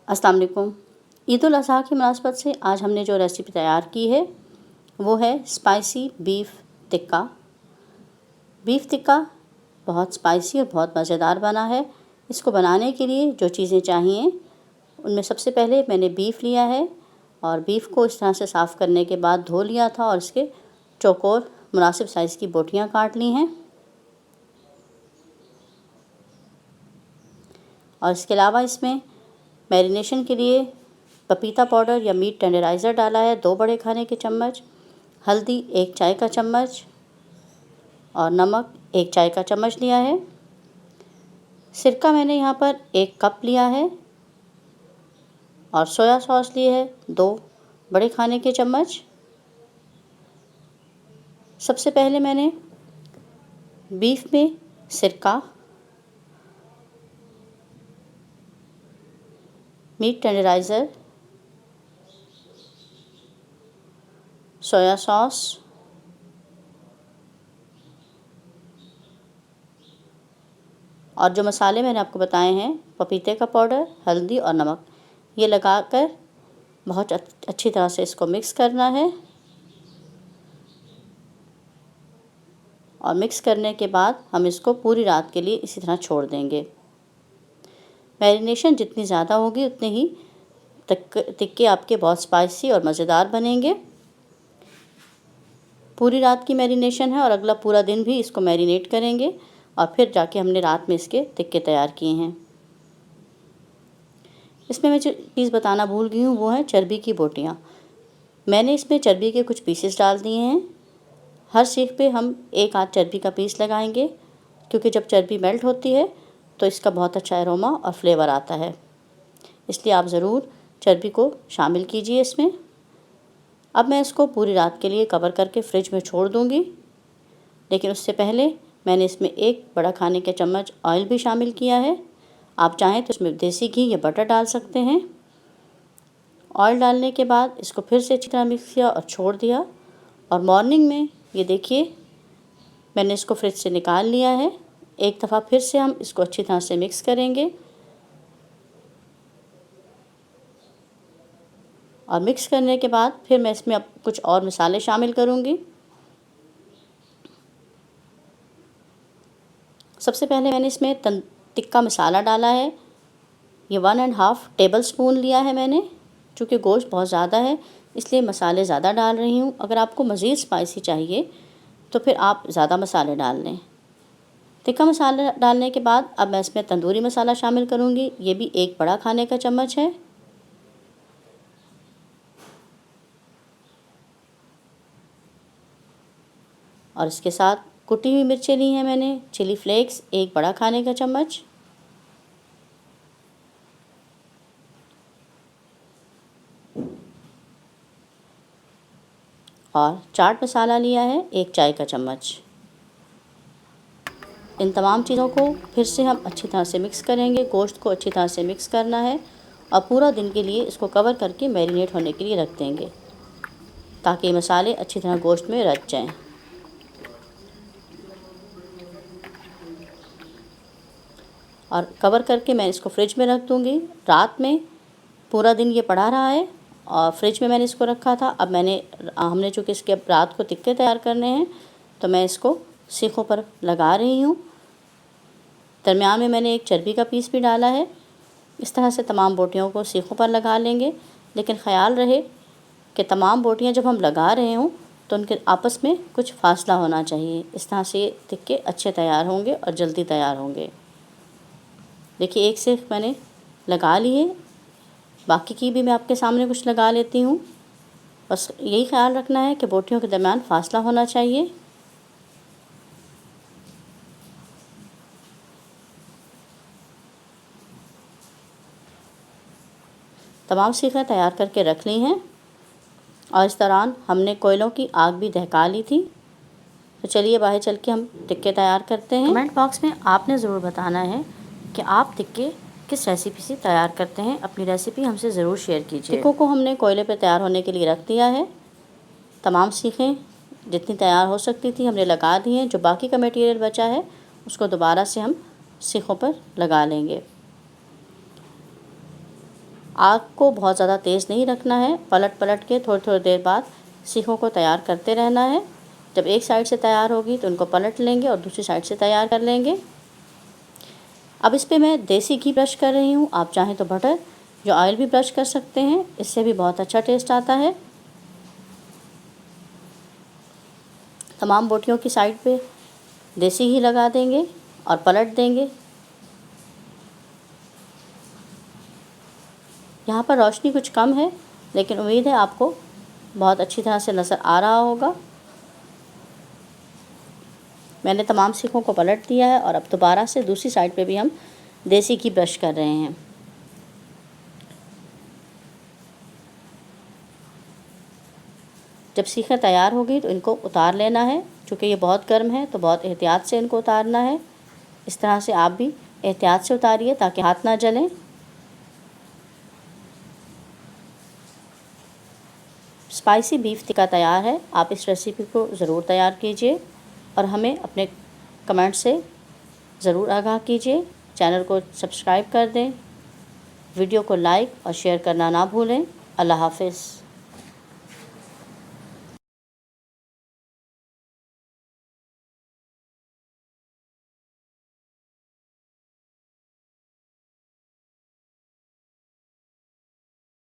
अस्सलाम वालेकुम। ईद उल अज़हा की मुनासबत से आज हमने जो रेसिपी तैयार की है वो है spicy beef tikka. Beef tikka बहुत स्पाइसी और बहुत मज़ेदार बना है। इसको बनाने के लिए जो चीज़ें चाहिए उनमें सबसे पहले मैंने बीफ लिया है और बीफ को इस तरह से साफ़ करने के बाद धो लिया था और इसके चौकोर मुनासिब साइज़ की बोटियां काट ली हैं। और इसके अलावा इसमें मैरिनेशन के लिए पपीता पाउडर या मीट टेंडराइज़र डाला है 2 बड़े खाने के चम्मच, हल्दी 1 चाय का चम्मच और नमक 1 चाय का चम्मच लिया है। सिरका मैंने यहाँ पर 1 कप लिया है और सोया सॉस लिए है 2 बड़े खाने के चम्मच। सबसे पहले मैंने बीफ में सिरका, मीट टेंडराइज़र, सोया सॉस और जो मसाले मैंने आपको बताए हैं पपीते का पाउडर, हल्दी और नमक, ये लगाकर बहुत अच्छी तरह से इसको मिक्स करना है। और मिक्स करने के बाद हम इसको पूरी रात के लिए इसी तरह छोड़ देंगे। मैरिनेशन जितनी ज़्यादा होगी उतने ही टिक्के आपके बहुत स्पाइसी और मज़ेदार बनेंगे। पूरी रात की मैरिनेशन है और अगला पूरा दिन भी इसको मैरिनेट करेंगे और फिर जाके हमने रात में इसके टिक्के तैयार किए हैं। इसमें मैं जो चीज़ बताना भूल गई हूँ वो है चर्बी की बोटियाँ। मैंने इसमें चर्बी के कुछ पीसेस डाल दिए हैं। हर सीख पे हम 1 आध चर्बी का पीस लगाएंगे क्योंकि जब चर्बी मेल्ट होती है तो इसका बहुत अच्छा एरोमा और फ्लेवर आता है। इसलिए आप ज़रूर चर्बी को शामिल कीजिए इसमें। अब मैं इसको पूरी रात के लिए कवर करके फ्रिज में छोड़ दूँगी, लेकिन उससे पहले मैंने इसमें 1 बड़ा खाने का चम्मच ऑयल भी शामिल किया है। आप चाहें तो इसमें देसी घी या बटर डाल सकते हैं। ऑयल डालने के बाद इसको फिर से अच्छी तरह मिक्स किया और छोड़ दिया। और मॉर्निंग में ये देखिए मैंने इसको फ्रिज से निकाल लिया है। एक दफ़ा फिर से हम इसको अच्छी तरह से मिक्स करेंगे और मिक्स करने के बाद फिर मैं इसमें अब कुछ और मसाले शामिल करूँगी। सबसे पहले मैंने इसमें टिक्का मसाला डाला है। ये 1.5 टेबल स्पून लिया है मैंने। चूँकि गोश्त बहुत ज़्यादा है इसलिए मसाले ज़्यादा डाल रही हूँ। अगर आपको मज़ीद स्पाइसी चाहिए तो फिर आप ज़्यादा मसाले डाल लें। टिक्का मसाला डालने के बाद अब मैं इसमें तंदूरी मसाला शामिल करूँगी। ये भी 1 बड़ा खाने का चम्मच है। और इसके साथ कुटी हुई मिर्चें ली हैं मैंने, चिली फ्लेक्स 1 बड़ा खाने का चम्मच और चाट मसाला लिया है 1 चाय का चम्मच। इन तमाम चीज़ों को फिर से हम अच्छी तरह से मिक्स करेंगे। गोश्त को अच्छी तरह से मिक्स करना है और पूरा दिन के लिए इसको कवर करके मैरिनेट होने के लिए रख देंगे ताकि मसाले अच्छी तरह गोश्त में रच जाएं। और कवर करके मैं इसको फ्रिज में रख दूँगी। रात में पूरा दिन ये पड़ा रहा है और फ्रिज में मैंने इसको रखा था। अब हमने चूँकि इसके रात को टिक्के तैयार करने हैं तो मैं इसको सीखों पर लगा रही हूँ। दरमियान में मैंने 1 चर्बी का पीस भी डाला है। इस तरह से तमाम बोटियों को सीखों पर लगा लेंगे, लेकिन ख़याल रहे कि तमाम बोटियाँ जब हम लगा रहे हों तो उनके आपस में कुछ फासला होना चाहिए। इस तरह से टिक्के अच्छे तैयार होंगे और जल्दी तैयार होंगे। देखिए 1 सीख मैंने लगा ली है, बाकी की भी मैं आपके सामने कुछ लगा लेती हूँ। बस यही ख्याल रखना है कि बोटियों के दरमियान फासला होना चाहिए। तमाम सीखें तैयार करके रख ली हैं और इस दौरान हमने कोयलों की आग भी दहका ली थी। तो चलिए बाहर चल के हम टिक्के तैयार करते हैं। कमेंट बॉक्स में आपने ज़रूर बताना है कि आप टिक्के किस रेसिपी से तैयार करते हैं। अपनी रेसिपी हमसे ज़रूर शेयर कीजिए। टिक्कों को हमने कोयले पर तैयार होने के लिए रख दिया है। तमाम सीखें जितनी तैयार हो सकती थी हमने लगा दी हैं। जो बाकी का मटेरियल बचा है उसको दोबारा से हम सीखों पर लगा लेंगे। आग को बहुत ज़्यादा तेज़ नहीं रखना है, पलट पलट के थोड़ी थोड़ी देर बाद सीखों को तैयार करते रहना है। जब एक साइड से तैयार होगी तो उनको पलट लेंगे और दूसरी साइड से तैयार कर लेंगे। अब इस पे मैं देसी घी ब्रश कर रही हूँ, आप चाहें तो बटर या ऑयल भी ब्रश कर सकते हैं, इससे भी बहुत अच्छा टेस्ट आता है। तमाम बोटियों की साइड पे देसी घी लगा देंगे और पलट देंगे। यहाँ पर रोशनी कुछ कम है, लेकिन उम्मीद है आपको बहुत अच्छी तरह से नज़र आ रहा होगा। मैंने तमाम सीखों को पलट दिया है और अब दोबारा से दूसरी साइड पे भी हम देसी घी ब्रश कर रहे हैं। जब सीखें तैयार होगी तो इनको उतार लेना है। क्योंकि ये बहुत गर्म है तो बहुत एहतियात से इनको उतारना है। इस तरह से आप भी एहतियात से उतारिए ताकि हाथ ना जलें। स्पाइसी बीफ टिक्का तैयार है। आप इस रेसिपी को ज़रूर तैयार कीजिए और हमें अपने कमेंट से ज़रूर आगाह कीजिए। चैनल को सब्सक्राइब कर दें, वीडियो को लाइक और शेयर करना ना भूलें। अल्लाह हाफ़िज़।